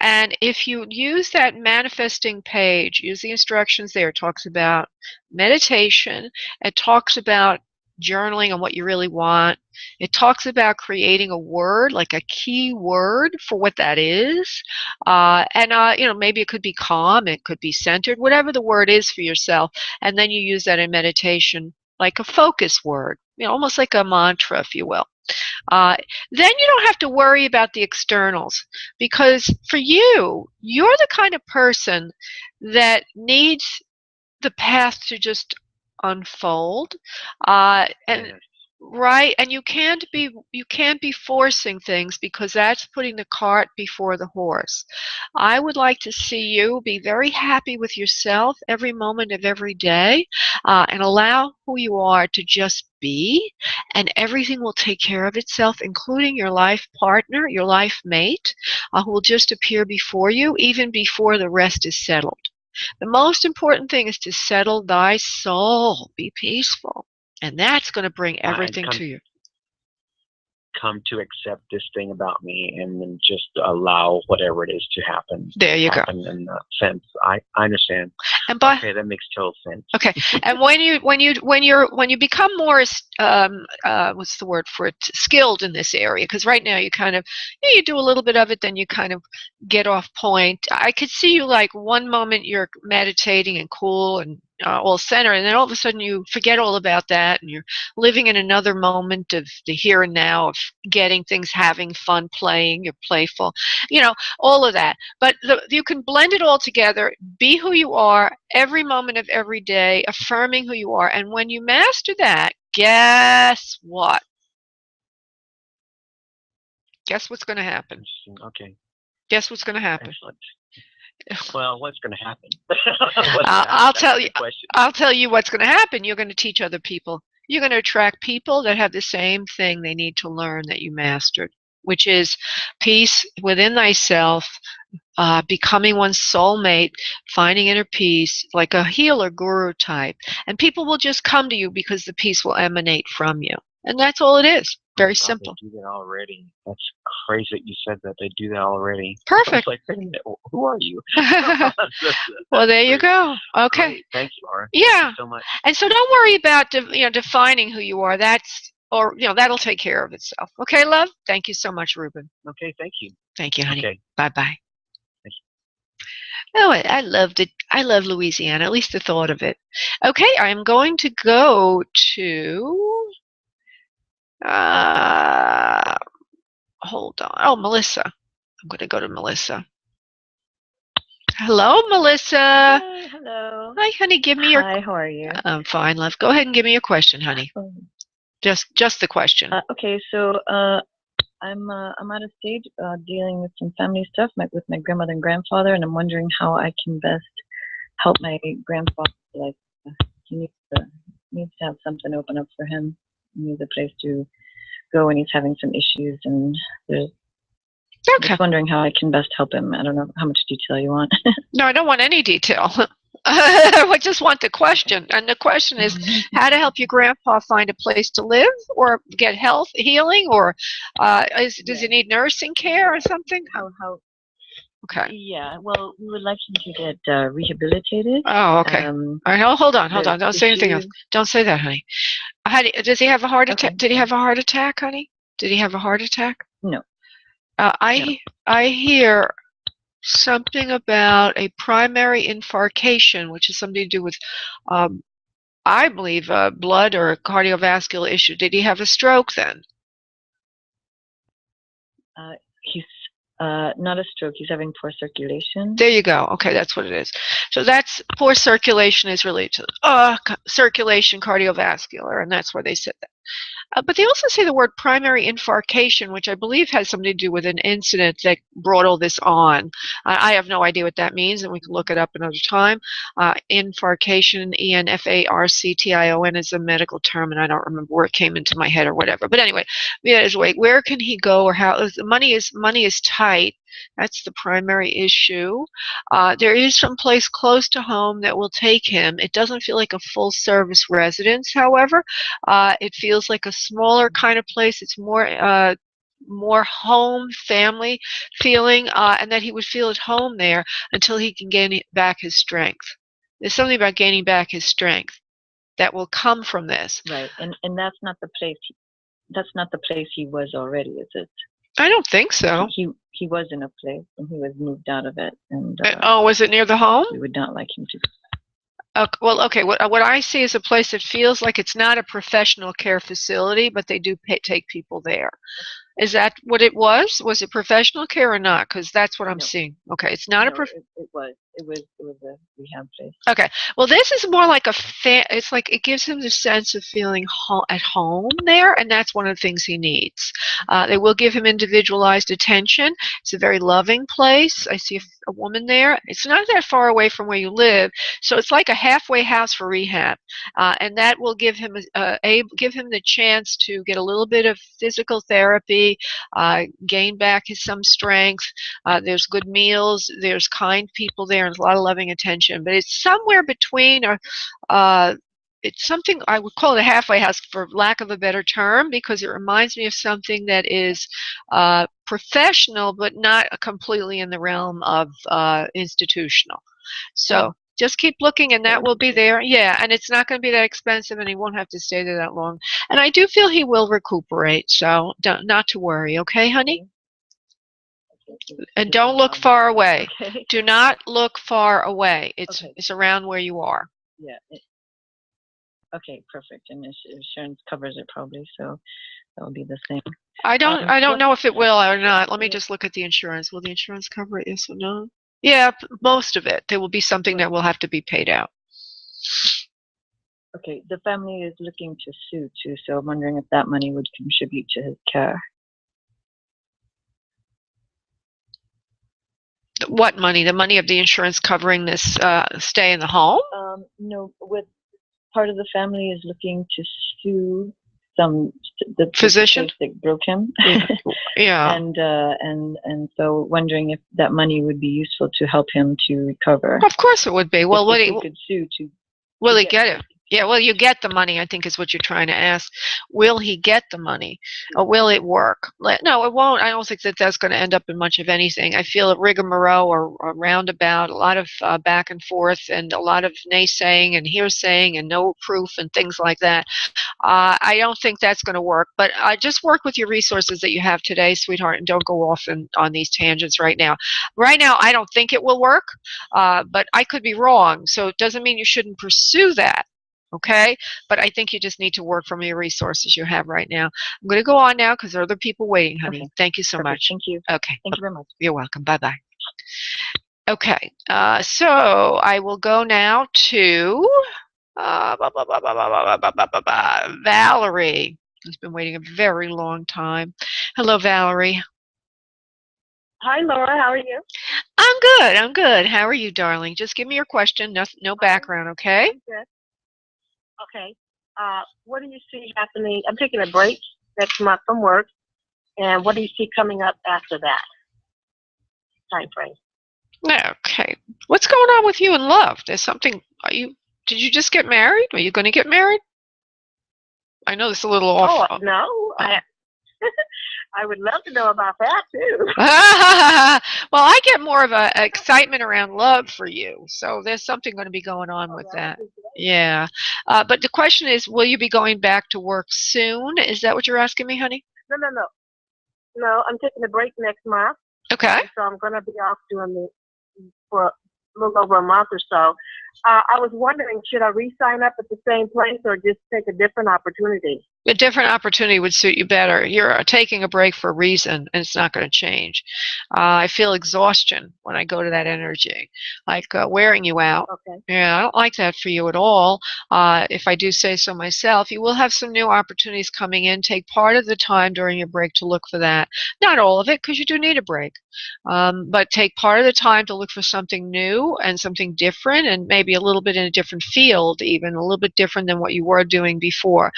And if you use that manifesting page, use the instructions there. It talks about meditation. It talks about journaling on what you really want. It talks about creating a word, like a key word for what that is. Maybe it could be calm, it could be centered, whatever the word is for yourself. And then you use that in meditation like a focus word, almost like a mantra, if you will. Then you don't have to worry about the externals, because for you're the kind of person that needs the path to just unfold, right, and you can't be forcing things, because that's putting the cart before the horse. I would like to see you be very happy with yourself every moment of every day, and allow who you are to just be, and everything will take care of itself, including your life partner, your life mate, who will just appear before you even before the rest is settled. The most important thing is to settle thy soul, be peaceful, and that's going to bring everything to you. Come to accept this thing about me, and then just allow whatever it is to happen. There you go. In that sense, I understand. And okay, that makes total sense. Okay, and when you become more what's the word for it, skilled in this area, because right now you kind of you do a little bit of it, then you kind of get off point. I could see you like one moment you're meditating and cool and all centered, and then all of a sudden you forget all about that, and you're living in another moment of the here and now, of getting things, having fun, playing, you're playful, all of that. But you can blend it all together, be who you are every moment of every day, affirming who you are. And when you master that, guess what? Guess what's going to happen? Okay. Guess what's going to happen? Excellent. Well, what's going to happen? I'll tell you. I'll tell you what's going to happen. You're going to teach other people. You're going to attract people that have the same thing they need to learn that you mastered, which is peace within thyself, becoming one's soulmate, finding inner peace, like a healer guru type. And people will just come to you because the peace will emanate from you. And that's all it is. Very simple. They do that already. That's crazy that you said that. They do that already. Perfect. Like, who are you? Well, there you go. Okay. Great. Thank you, Laura. Yeah. Thank you so much. And so don't worry about defining who you are. That'll take care of itself. Okay, love? Thank you so much, Ruben. Okay, thank you. Thank you, honey. Okay. Bye-bye. Oh, I loved it. I love Louisiana, at least the thought of it. Okay, I'm going to go to... hold on. Oh, Melissa. I'm going to go to Melissa. Hello, Melissa. Hi, hello. Hi, honey. Give me your... Hi, how are you? I'm fine, love. Go ahead and give me your question, honey. Just the question. Okay, so I'm at a stage dealing with some family stuff with my grandmother and grandfather, and I'm wondering how I can best help my grandfather. Like, he needs to have something open up for him. He needs a place to go when he's having some issues, and there's... Okay. Just wondering how I can best help him. I don't know how much detail you want. No, I don't want any detail. I just want the question. And the question is how to help your grandpa find a place to live or get health, healing, or does he need nursing care or something? How? Okay. Yeah, well, we would like him to get rehabilitated. Oh, okay. All right, hold on. Don't say anything else. Don't say that, honey. Does he have a heart attack? Okay. Did he have a heart attack, honey? Did he have a heart attack? No. I hear something about a primary infarction, which is something to do with, I believe, blood or a cardiovascular issue. Did he have a stroke then? He's not a stroke. He's having poor circulation. There you go. Okay, that's what it is. So that's poor circulation is related to circulation, cardiovascular, and that's where they said that. But they also say the word primary infarction, which I believe has something to do with an incident that brought all this on. I have no idea what that means, and we can look it up another time. Infarction, E-N-F-A-R-C-T-I-O-N, is a medical term, and I don't remember where it came into my head or whatever. But anyway, where can he go, or how? Money is tight. That's the primary issue. There is some place close to home that will take him. It doesn't feel like a full-service residence, however. It feels like a smaller kind of place. It's more home, family feeling, and that he would feel at home there until he can gain back his strength. There's something about gaining back his strength that will come from this. Right, and that's not the place. That's not the place he was already, is it? I don't think so. He was in a place and he was moved out of it. And was it near the home? We would not like him to. Well, okay. What I see is a place that feels like it's not a professional care facility, but they do take people there. Is that what it was? Was it professional care or not? Because that's what I'm seeing. Okay, it's not It was a rehab place. Okay. Well, this is more like it's like it gives him the sense of feeling at home there, and that's one of the things he needs. They will give him individualized attention. It's a very loving place. I see a woman there. It's not that far away from where you live, so it's like a halfway house for rehab, and that will give him the chance to get a little bit of physical therapy, gain back some strength. There's good meals. There's kind people there. And a lot of loving attention, but it's somewhere between, it's something I would call it a halfway house for lack of a better term, because it reminds me of something that is professional but not completely in the realm of institutional. So just keep looking, and that will be there. Yeah, and it's not going to be that expensive, and he won't have to stay there that long. And I do feel he will recuperate, so not to worry. Okay, honey? And don't look far away. Okay. Do not look far away. It's around where you are. Yeah. Okay, perfect. And insurance covers it probably, so that will be the same. I don't know if it will or not. Let me Yeah. just look at the insurance. Will the insurance cover it? Yes or no? Yeah, most of it. There will be something that will have to be paid out. Okay, the family is looking to sue too, so I'm wondering if that money would contribute to his care. What money? The money of the insurance covering this stay in the home? No, with part of the family is looking to sue the Physician? place that broke him. Yeah. And so wondering if that money would be useful to help him to recover. Of course it would be. Well, if he could sue to. Will he get it? Yeah, well, you get the money, I think is what you're trying to ask. Will he get the money? Or will it work? No, it won't. I don't think that that's going to end up in much of anything. I feel a rigmarole or a roundabout, a lot of back and forth and a lot of naysaying and hearsaying and no proof and things like that. I don't think that's going to work, but just work with your resources that you have today, sweetheart, and don't go off on these tangents right now. Right now, I don't think it will work, but I could be wrong, so it doesn't mean you shouldn't pursue that. Okay, but I think you just need to work from your resources you have right now. I'm going to go on now because there are other people waiting, honey. Okay. Thank you so Perfect. much. Thank you. Okay. Thank you very much. You're welcome. Bye-bye. Okay, so I will go now to Valerie, who's been waiting a very long time. Hello, Valerie. Hi, Laura. How are you? I'm good. I'm good. How are you, darling? Just give me your question. No background, okay? I'm good. Okay. What do you see happening? I'm taking a break next month from work, and what do you see coming up after that time frame? Okay. What's going on with you in love? There's something. Did you just get married? Are you going to get married? I know this is a little off. Oh no, I would love to know about that too. Well, I get more of a excitement around love for you, so there's something going to be going on with that. Yeah, but the question is, will you be going back to work soon? Is that what you're asking me, honey? No, I'm taking a break next month. Okay. So I'm going to be off for a little over a month or so. I was wondering, should I re-sign up at the same place or just take a different opportunity? A different opportunity would suit you better. You're taking a break for a reason, and it's not going to change. I feel exhaustion when I go to that energy, like wearing you out. Okay. Yeah, I don't like that for you at all. If I do say so myself, you will have some new opportunities coming in. Take part of the time during your break to look for that. Not all of it, because you do need a break. But take part of the time to look for something new and something different, and maybe a little bit in a different field, even a little bit different than what you were doing before.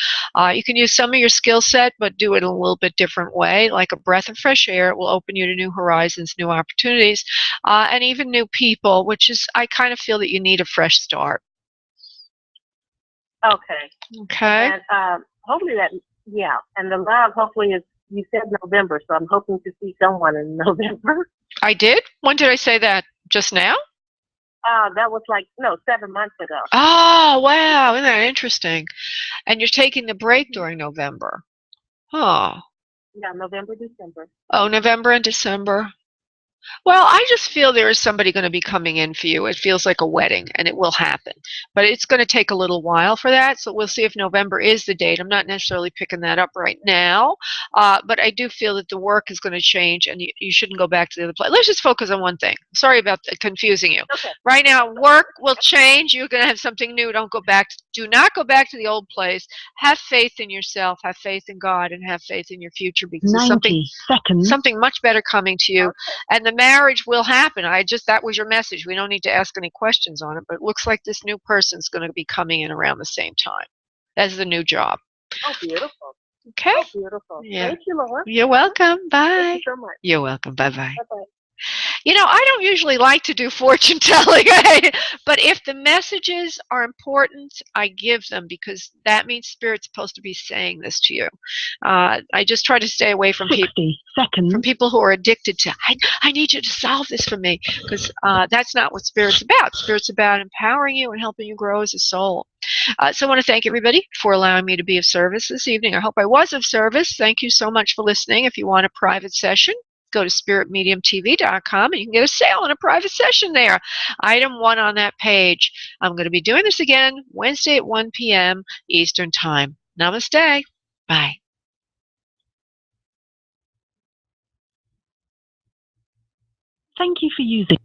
You can use some of your skill set, but do it in a little bit different way, like a breath of fresh air. It will open you to new horizons, new opportunities, and even new people, which is, I kind of feel that you need a fresh start. Okay. Okay. And hopefully and the love hopefully is, you said November, so I'm hoping to see someone in November. I did? When did I say that? Just now? That was 7 months ago. Oh, wow. Isn't that interesting? And you're taking the break during November. Oh. Yeah, November, December. Oh, November and December. Well, I just feel there is somebody going to be coming in for you. It feels like a wedding, and it will happen. But it's going to take a little while for that, so we'll see if November is the date. I'm not necessarily picking that up right now, but I do feel that the work is going to change, and you shouldn't go back to the other place. Let's just focus on one thing. Sorry about confusing you. Okay. Right now, work will change. You're going to have something new. Do not go back to the old place. Have faith in yourself, have faith in God, and have faith in your future, because there's something much better coming to you. Okay. And the marriage will happen. That was your message. We don't need to ask any questions on it, but it looks like this new person's going to be coming in around the same time as the new job. Oh, beautiful. Okay? Oh, beautiful. Yeah. Thank you, Laura. You're welcome. Bye. Thank you so much. You're welcome. Bye-bye. Bye-bye. I don't usually like to do fortune telling, but if the messages are important, I give them, because that means Spirit's supposed to be saying this to you. I just try to stay away from people who are addicted to, I need you to solve this for me, because that's not what Spirit's about. Spirit's about empowering you and helping you grow as a soul. So I want to thank everybody for allowing me to be of service this evening. I hope I was of service. Thank you so much for listening. If you want a private session, go to spiritmediumtv.com and you can get a sale on a private session there. Item 1 on that page. I'm going to be doing this again Wednesday at 1 p.m. Eastern Time. Namaste. Bye. Thank you for using